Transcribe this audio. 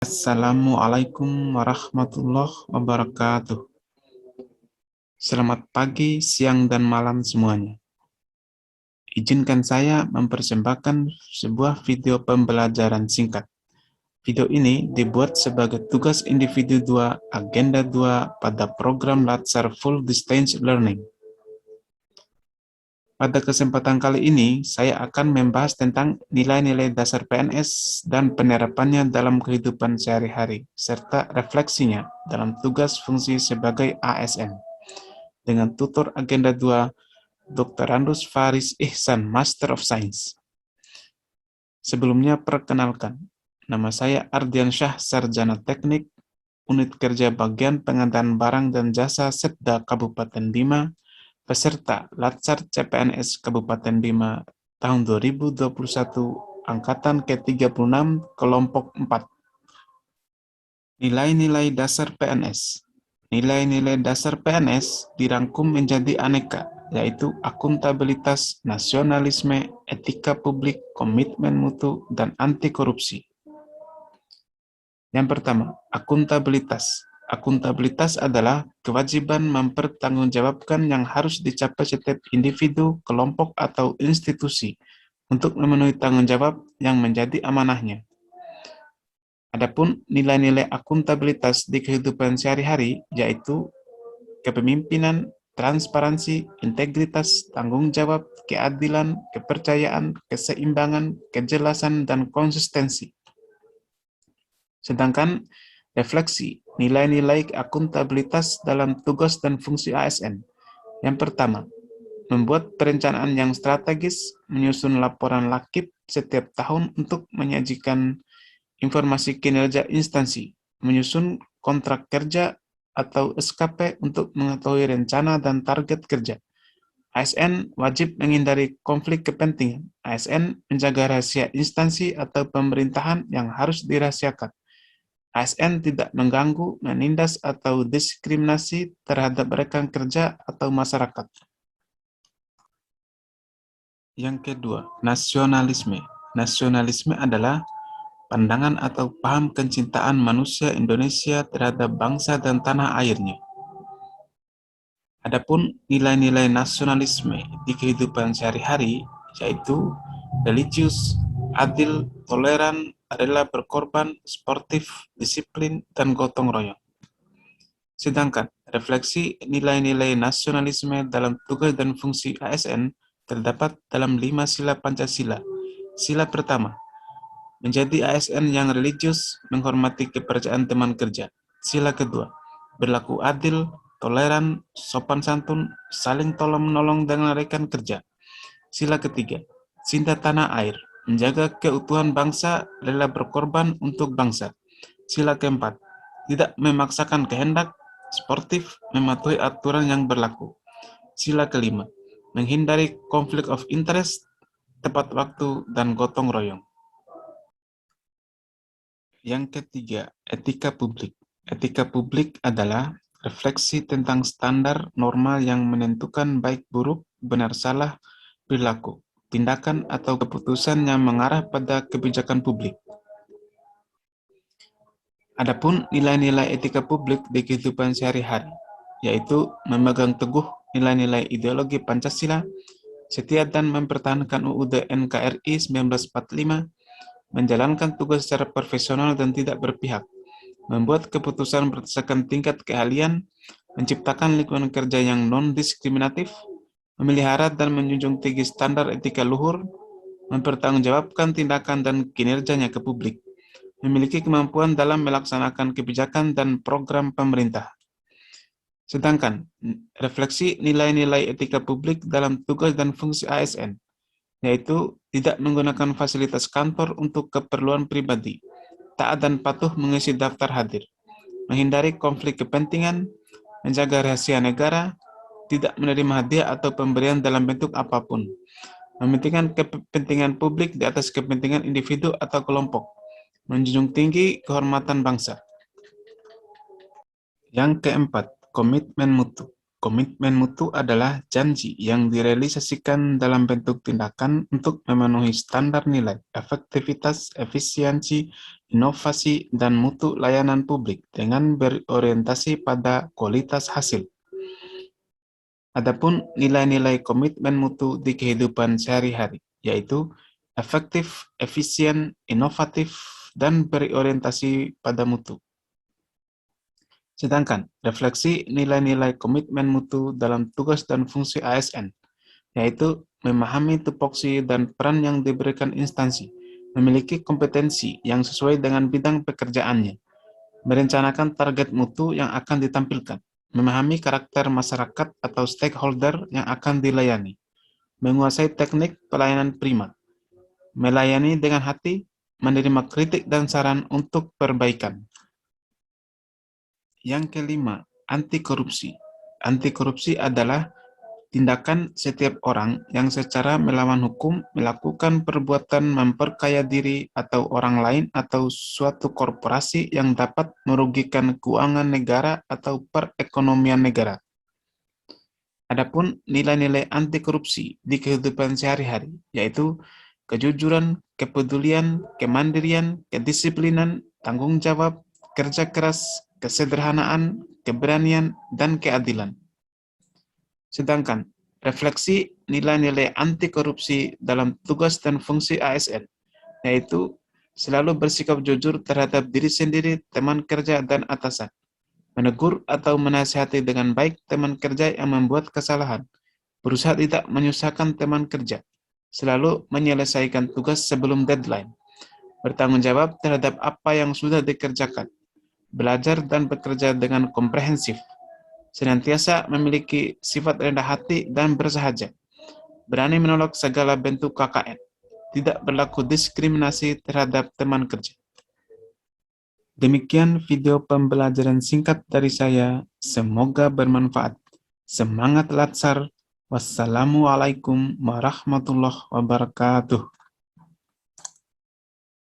Assalamualaikum warahmatullahi wabarakatuh. Selamat pagi, siang, dan malam semuanya. Izinkan saya mempersembahkan sebuah video pembelajaran singkat. Video ini dibuat sebagai tugas individu 2, agenda 2 pada program Latsar Full Distance Learning. Pada kesempatan kali ini, saya akan membahas tentang nilai-nilai dasar PNS dan penerapannya dalam kehidupan sehari-hari, serta refleksinya dalam tugas fungsi sebagai ASN. Dengan tutor agenda 2, Dr. Randus Faris Ihsan, Master of Science. Sebelumnya perkenalkan, nama saya Ardian Syah, Sarjana Teknik, Unit Kerja Bagian Pengadaan Barang dan Jasa Setda Kabupaten Bima, peserta Latsar CPNS Kabupaten Bima tahun 2021, Angkatan ke-36, Kelompok 4. Nilai-nilai dasar PNS. Nilai-nilai dasar PNS dirangkum menjadi aneka, yaitu akuntabilitas, nasionalisme, etika publik, komitmen mutu, dan anti korupsi. Yang pertama, akuntabilitas. Akuntabilitas adalah kewajiban mempertanggungjawabkan yang harus dicapai setiap individu, kelompok, atau institusi untuk memenuhi tanggung jawab yang menjadi amanahnya. Adapun nilai-nilai akuntabilitas di kehidupan sehari-hari yaitu kepemimpinan, transparansi, integritas, tanggung jawab, keadilan, kepercayaan, keseimbangan, kejelasan, dan konsistensi. Sedangkan refleksi nilai-nilai akuntabilitas dalam tugas dan fungsi ASN. Yang pertama, membuat perencanaan yang strategis, menyusun laporan lakip setiap tahun untuk menyajikan informasi kinerja instansi, menyusun kontrak kerja atau SKP untuk mengetahui rencana dan target kerja. ASN wajib menghindari konflik kepentingan. ASN menjaga rahasia instansi atau pemerintahan yang harus dirahasiakan. ASN tidak mengganggu, menindas, atau diskriminasi terhadap rekan kerja atau masyarakat. Yang kedua, nasionalisme. Nasionalisme adalah pandangan atau paham kecintaan manusia Indonesia terhadap bangsa dan tanah airnya. Adapun nilai-nilai nasionalisme di kehidupan sehari-hari yaitu religius, adil, toleran, rela berkorban, sportif, disiplin, dan gotong royong. Sedangkan refleksi nilai-nilai nasionalisme dalam tugas dan fungsi ASN terdapat dalam 5 sila Pancasila. Sila pertama, menjadi ASN yang religius, menghormati kepercayaan teman kerja. Sila kedua, berlaku adil, toleran, sopan santun, saling tolong-menolong dengan rekan kerja. Sila ketiga, cinta tanah air, menjaga keutuhan bangsa, rela berkorban untuk bangsa. Sila keempat, tidak memaksakan kehendak, sportif, mematuhi aturan yang berlaku. Sila kelima, menghindari konflik of interest, tepat waktu, dan gotong royong. Yang ketiga, etika publik. Etika publik adalah refleksi tentang standar norma yang menentukan baik buruk, benar salah, perilaku, tindakan, atau keputusan yang mengarah pada kebijakan publik. Adapun nilai-nilai etika publik di kehidupan sehari-hari, yaitu memegang teguh nilai-nilai ideologi Pancasila, setia dan mempertahankan UUD NKRI 1945, menjalankan tugas secara profesional dan tidak berpihak, membuat keputusan berdasarkan tingkat keahlian, menciptakan lingkungan kerja yang non-diskriminatif, memelihara dan menjunjung tinggi standar etika luhur, mempertanggungjawabkan tindakan dan kinerjanya ke publik, memiliki kemampuan dalam melaksanakan kebijakan dan program pemerintah. Sedangkan refleksi nilai-nilai etika publik dalam tugas dan fungsi ASN, yaitu tidak menggunakan fasilitas kantor untuk keperluan pribadi, taat dan patuh mengisi daftar hadir, menghindari konflik kepentingan, menjaga rahasia negara, tidak menerima hadiah atau pemberian dalam bentuk apapun, mementingkan kepentingan publik di atas kepentingan individu atau kelompok, menjunjung tinggi kehormatan bangsa. Yang keempat, komitmen mutu. Komitmen mutu adalah janji yang direalisasikan dalam bentuk tindakan untuk memenuhi standar nilai, efektivitas, efisiensi, inovasi, dan mutu layanan publik dengan berorientasi pada kualitas hasil. Adapun nilai-nilai komitmen mutu di kehidupan sehari-hari, yaitu efektif, efisien, inovatif, dan berorientasi pada mutu. Sedangkan refleksi nilai-nilai komitmen mutu dalam tugas dan fungsi ASN, yaitu memahami tupoksi dan peran yang diberikan instansi, memiliki kompetensi yang sesuai dengan bidang pekerjaannya, merencanakan target mutu yang akan ditampilkan, memahami karakter masyarakat atau stakeholder yang akan dilayani, menguasai teknik pelayanan prima, melayani dengan hati, menerima kritik dan saran untuk perbaikan. Yang kelima, anti korupsi. Anti korupsi adalah tindakan setiap orang yang secara melawan hukum melakukan perbuatan memperkaya diri atau orang lain atau suatu korporasi yang dapat merugikan keuangan negara atau perekonomian negara. Adapun nilai-nilai anti korupsi di kehidupan sehari-hari, yaitu kejujuran, kepedulian, kemandirian, kedisiplinan, tanggung jawab, kerja keras, kesederhanaan, keberanian, dan keadilan. Sedangkan refleksi nilai-nilai anti korupsi dalam tugas dan fungsi ASN, yaitu selalu bersikap jujur terhadap diri sendiri, teman kerja, dan atasan. Menegur atau menasihati dengan baik teman kerja yang membuat kesalahan. Berusaha tidak menyusahkan teman kerja. Selalu menyelesaikan tugas sebelum deadline. Bertanggung jawab terhadap apa yang sudah dikerjakan. Belajar dan bekerja dengan komprehensif. Senantiasa memiliki sifat rendah hati dan bersahaja. Berani menolak segala bentuk KKN. Tidak berlaku diskriminasi terhadap teman kerja. Demikian video pembelajaran singkat dari saya. Semoga bermanfaat. Semangat Latsar. Wassalamualaikum warahmatullahi wabarakatuh.